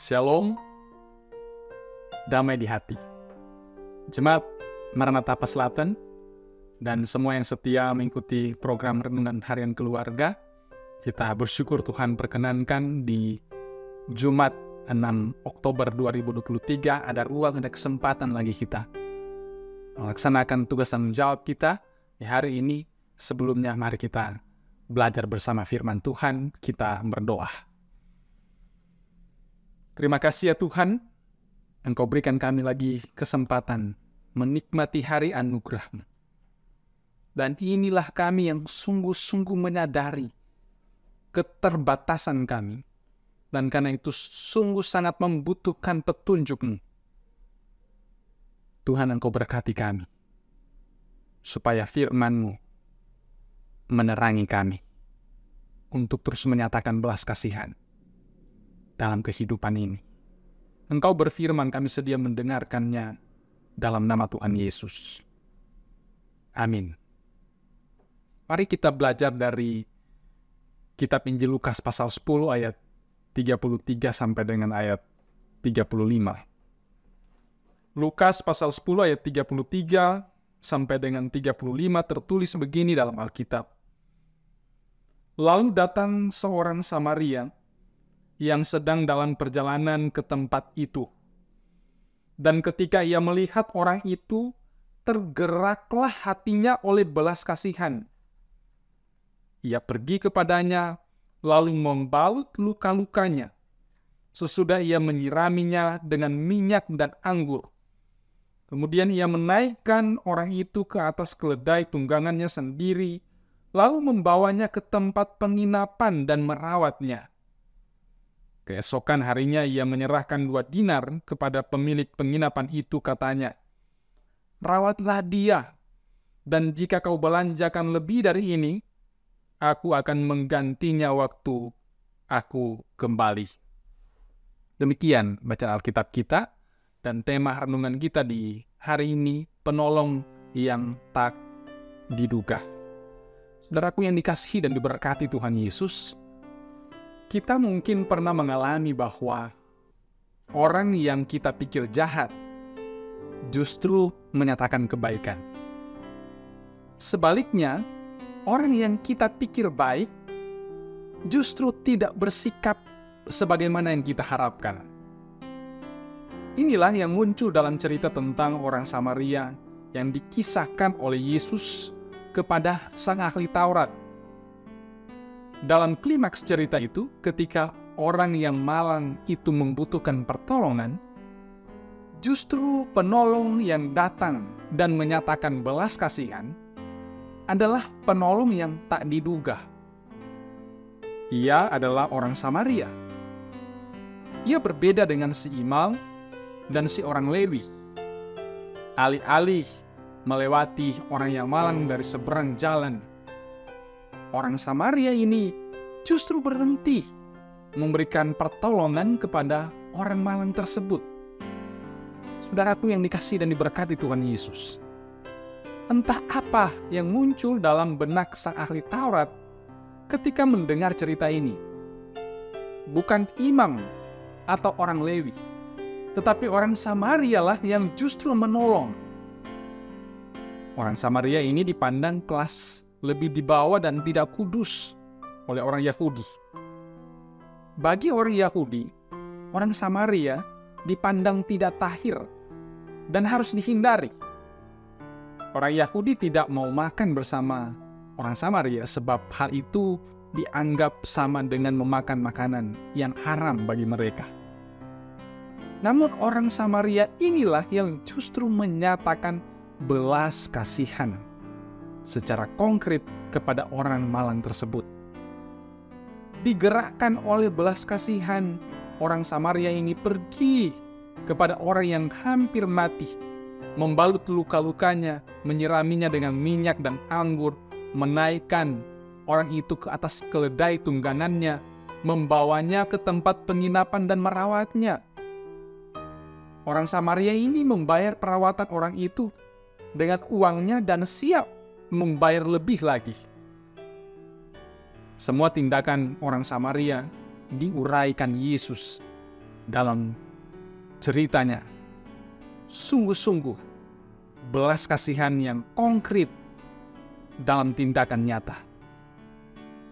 Shalom, damai di hati. Jemaat Maranatha Selatan dan semua yang setia mengikuti program Renungan Harian Keluarga, kita bersyukur Tuhan perkenankan di Jumat 6 Oktober 2023 ada ruang, ada kesempatan lagi kita melaksanakan tugas tanggung jawab kita di hari ini. Sebelumnya mari kita belajar bersama firman Tuhan, kita berdoa. Terima kasih ya Tuhan, Engkau berikan kami lagi kesempatan menikmati hari anugerah-Mu. Dan inilah kami yang sungguh-sungguh menyadari keterbatasan kami. Dan karena itu sungguh sangat membutuhkan petunjuk-Mu. Tuhan, Engkau berkati kami, supaya firman-Mu menerangi kami untuk terus menyatakan belas kasihan dalam kehidupan ini. Engkau berfirman, kami sedia mendengarkannya dalam nama Tuhan Yesus. Amin. Mari kita belajar dari kitab Injil Lukas pasal 10 ayat 33 sampai dengan ayat 35. Lukas pasal 10 ayat 33 sampai dengan 35 tertulis begini dalam Alkitab. Lalu datang seorang Samaria yang sedang dalam perjalanan ke tempat itu. Dan ketika ia melihat orang itu, tergeraklah hatinya oleh belas kasihan. Ia pergi kepadanya, lalu membalut luka-lukanya. Sesudah ia menyiraminya dengan minyak dan anggur. Kemudian ia menaikkan orang itu ke atas keledai tunggangannya sendiri, lalu membawanya ke tempat penginapan dan merawatnya. Keesokan harinya ia menyerahkan 2 dinar kepada pemilik penginapan itu, katanya, "Rawatlah dia, dan jika kau belanjakan lebih dari ini, aku akan menggantinya waktu aku kembali." Demikian bacaan Alkitab kita, dan tema renungan kita di hari ini, penolong yang tak diduga. Saudaraku yang dikasihi dan diberkati Tuhan Yesus, kita mungkin pernah mengalami bahwa orang yang kita pikir jahat justru menyatakan kebaikan. Sebaliknya, orang yang kita pikir baik justru tidak bersikap sebagaimana yang kita harapkan. Inilah yang muncul dalam cerita tentang orang Samaria yang dikisahkan oleh Yesus kepada sang ahli Taurat. Dalam klimaks cerita itu, ketika orang yang malang itu membutuhkan pertolongan, justru penolong yang datang dan menyatakan belas kasihan adalah penolong yang tak diduga. Ia adalah orang Samaria. Ia berbeda dengan si Imam dan si orang Lewi. Alih-alih melewati orang yang malang dari seberang jalan, orang Samaria ini justru berhenti memberikan pertolongan kepada orang malang tersebut. Saudaraku yang dikasihi dan diberkati Tuhan Yesus, entah apa yang muncul dalam benak sang ahli Taurat ketika mendengar cerita ini. Bukan imam atau orang Lewi, tetapi orang Samaria lah yang justru menolong. Orang Samaria ini dipandang kelas lebih di bawah dan tidak kudus oleh orang Yahudi. Bagi orang Yahudi, orang Samaria dipandang tidak tahir dan harus dihindari. Orang Yahudi tidak mau makan bersama orang Samaria sebab hal itu dianggap sama dengan memakan makanan yang haram bagi mereka. Namun orang Samaria inilah yang justru menyatakan belas kasihan secara konkret kepada orang malang tersebut. Digerakkan oleh belas kasihan, orang Samaria ini pergi kepada orang yang hampir mati, membalut luka-lukanya, menyiraminya dengan minyak dan anggur, menaikkan orang itu ke atas keledai tunggangannya, membawanya ke tempat penginapan dan merawatnya. Orang Samaria ini membayar perawatan orang itu dengan uangnya dan siap membayar lebih lagi. Semua tindakan orang Samaria diuraikan Yesus dalam ceritanya sungguh-sungguh belas kasihan yang konkret dalam tindakan nyata.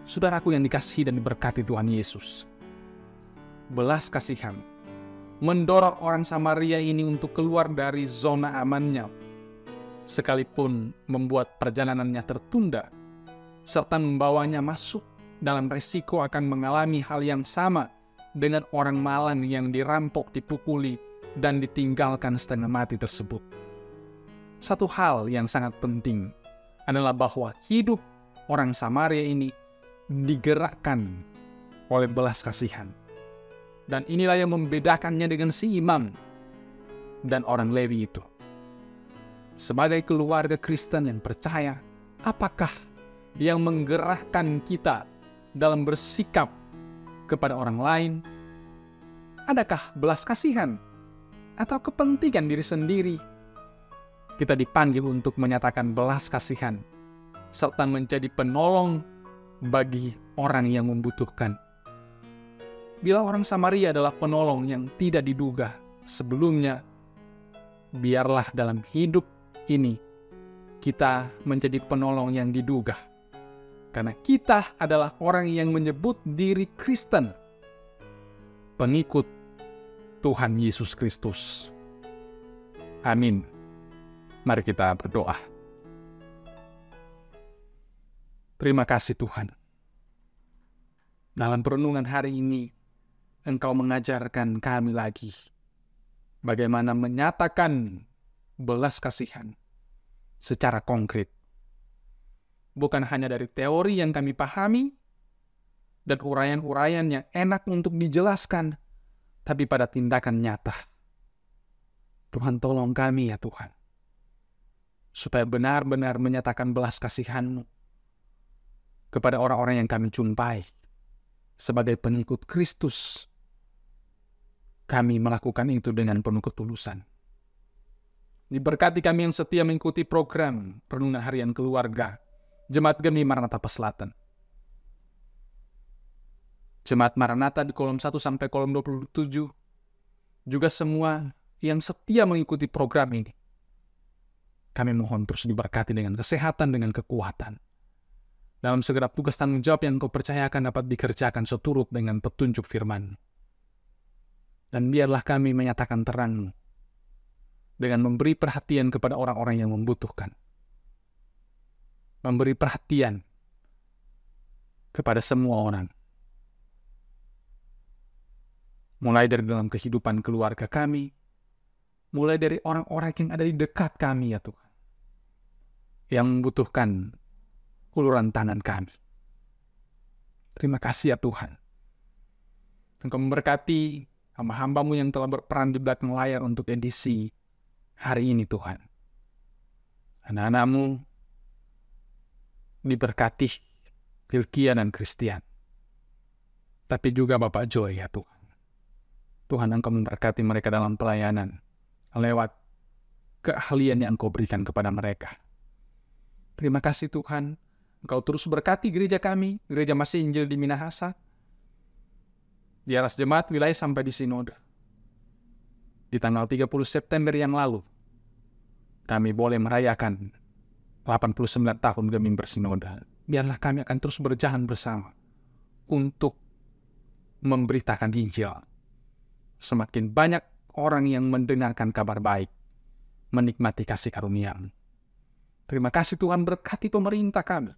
Saudaraku yang dikasihi dan diberkati Tuhan Yesus, belas kasihan mendorong orang Samaria ini untuk keluar dari zona amannya, sekalipun membuat perjalanannya tertunda, serta membawanya masuk dalam resiko akan mengalami hal yang sama dengan orang malang yang dirampok, dipukuli, dan ditinggalkan setengah mati tersebut. Satu hal yang sangat penting adalah bahwa hidup orang Samaria ini digerakkan oleh belas kasihan. Dan inilah yang membedakannya dengan si imam dan orang Lewi itu. Sebagai keluarga Kristen yang percaya, apakah yang menggerakkan kita dalam bersikap kepada orang lain? Adakah belas kasihan atau kepentingan diri sendiri? Kita dipanggil untuk menyatakan belas kasihan serta menjadi penolong bagi orang yang membutuhkan. Bila orang Samaria adalah penolong yang tidak diduga sebelumnya, biarlah dalam hidup ini kita menjadi penolong yang diduga. Karena kita adalah orang yang menyebut diri Kristen, pengikut Tuhan Yesus Kristus. Amin. Mari kita berdoa. Terima kasih Tuhan. Dalam perenungan hari ini, Engkau mengajarkan kami lagi bagaimana menyatakan belas kasihan secara konkret. Bukan hanya dari teori yang kami pahami dan uraian-uraian yang enak untuk dijelaskan, tapi pada tindakan nyata. Tuhan tolong kami ya Tuhan, supaya benar-benar menyatakan belas kasihan-Mu kepada orang-orang yang kami jumpai. Sebagai pengikut Kristus, kami melakukan itu dengan penuh ketulusan. Diberkati kami yang setia mengikuti program Renungan Harian Keluarga Jemaat Gemi Maranatha Selatan. Jemaat Maranatha di kolom 1 sampai kolom 27, juga semua yang setia mengikuti program ini. Kami mohon terus diberkati dengan kesehatan, dengan kekuatan. Dalam segenap tugas tanggung jawab yang Kau percayakan dapat dikerjakan seturut dengan petunjuk firman. Dan biarlah kami menyatakan terang dengan memberi perhatian kepada orang-orang yang membutuhkan. Memberi perhatian kepada semua orang. Mulai dari dalam kehidupan keluarga kami, mulai dari orang-orang yang ada di dekat kami ya Tuhan, yang membutuhkan uluran tangan kami. Terima kasih ya Tuhan. Engkau memberkati hamba-hamba-Mu yang telah berperan di belakang layar untuk edisi hari ini Tuhan. Anak-anak-Mu diberkati, Hilkia dan Christian. Tapi juga Bapak Joy ya Tuhan. Tuhan Engkau memberkati mereka dalam pelayanan lewat keahlian yang Engkau berikan kepada mereka. Terima kasih Tuhan. Engkau terus berkati gereja kami, Gereja Masih Injil di Minahasa, di aras jemaat wilayah sampai di sinode. Di tanggal 30 September yang lalu, kami boleh merayakan 89 tahun Gemi bersinode. Biarlah kami akan terus berjalan bersama untuk memberitakan Injil. Semakin banyak orang yang mendengarkan kabar baik, menikmati kasih karunia-Mu. Terima kasih Tuhan, berkati pemerintah kami.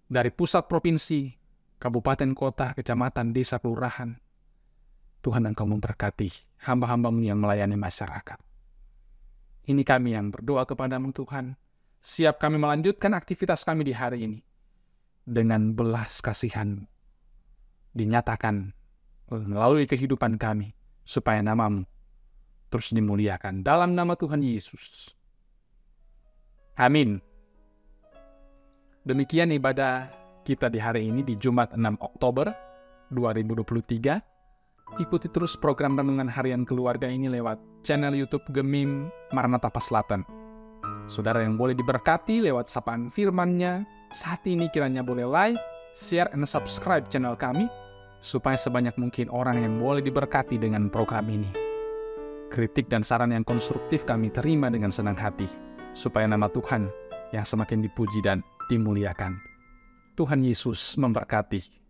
Dari pusat provinsi, kabupaten, kota, kecamatan, desa, kelurahan. Tuhan Engkau memberkati hamba-hamba-Mu yang melayani masyarakat. Ini kami yang berdoa kepada-Mu Tuhan. Siap kami melanjutkan aktivitas kami di hari ini. Dengan belas kasihan dinyatakan melalui kehidupan kami. Supaya nama-Mu terus dimuliakan. Dalam nama Tuhan Yesus. Amin. Demikian ibadah kita di hari ini di Jumat 6 Oktober 2023. Ikuti terus program Renungan Harian Keluarga ini lewat channel YouTube Gemi Maranatha Selatan. Saudara yang boleh diberkati lewat sapaan firman-Nya, saat ini kiranya boleh like, share, and subscribe channel kami, supaya sebanyak mungkin orang yang boleh diberkati dengan program ini. Kritik dan saran yang konstruktif kami terima dengan senang hati, supaya nama Tuhan yang semakin dipuji dan dimuliakan. Tuhan Yesus memberkati.